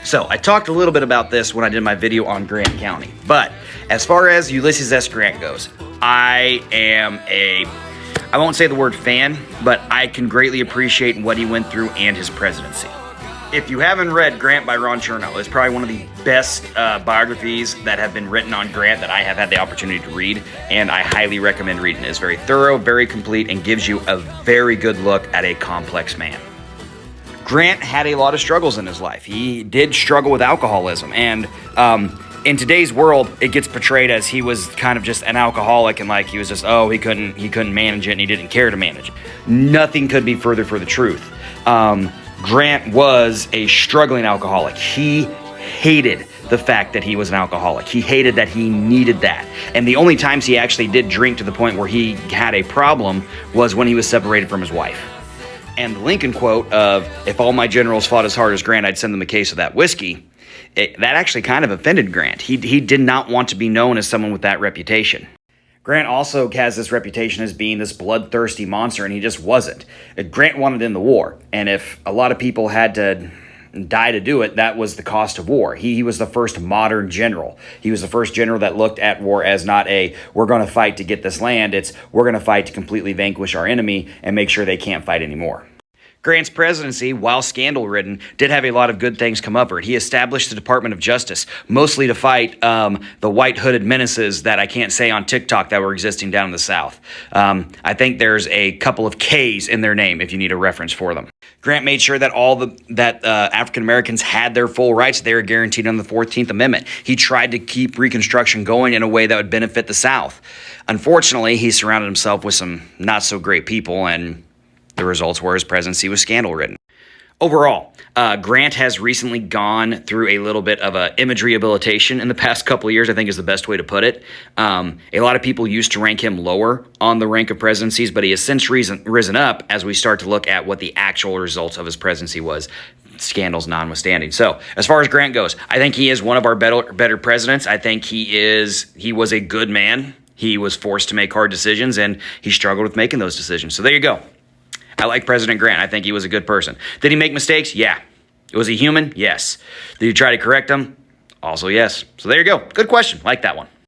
So I talked a little bit about this when I did my video on Grant County, but as far as Ulysses S. Grant goes, I won't say the word fan, but I can greatly appreciate what he went through and his presidency. If you haven't read Grant by Ron Chernow, it's probably one of the best biographies that have been written on Grant that I have had the opportunity to read, and I highly recommend reading it. It's very thorough, very complete, and gives you a very good look at a complex man. Grant had a lot of struggles in his life. He did struggle with alcoholism, and in today's world, it gets portrayed as he was kind of just an alcoholic and like he was just, he couldn't manage it and he didn't care to manage it. Nothing could be further from the truth. Grant was a struggling alcoholic. He hated the fact that he was an alcoholic. He hated that he needed that. And the only times he actually did drink to the point where he had a problem was when he was separated from his wife. And the Lincoln quote of, "If all my generals fought as hard as Grant, I'd send them a case of that whiskey," that actually kind of offended Grant. He did not want to be known as someone with that reputation. Grant also has this reputation as being this bloodthirsty monster, and he just wasn't. Grant wanted in the war, and if a lot of people had to die to do it, that was the cost of war. He was the first modern general. He was the first general that looked at war as not we're going to fight to get this land. It's we're going to fight to completely vanquish our enemy and make sure they can't fight anymore. Grant's presidency, while scandal-ridden, did have a lot of good things come of it. He established the Department of Justice, mostly to fight the white-hooded menaces that I can't say on TikTok that were existing down in the South. I think there's a couple of K's in their name if you need a reference for them. Grant made sure that African Americans had their full rights. They were guaranteed under the 14th Amendment. He tried to keep Reconstruction going in a way that would benefit the South. Unfortunately, he surrounded himself with some not-so-great people, and the results were his presidency was scandal-ridden. Overall, Grant has recently gone through a little bit of an image rehabilitation in the past couple of years, I think is the best way to put it. A lot of people used to rank him lower on the rank of presidencies, but he has since risen up as we start to look at what the actual results of his presidency was, scandals notwithstanding. So as far as Grant goes, I think he is one of our better presidents. I think he was a good man. He was forced to make hard decisions, and he struggled with making those decisions. So there you go. I like President Grant. I think he was a good person. Did he make mistakes? Yeah. Was he human? Yes. Did he try to correct them? Also yes. So there you go. Good question. Like that one.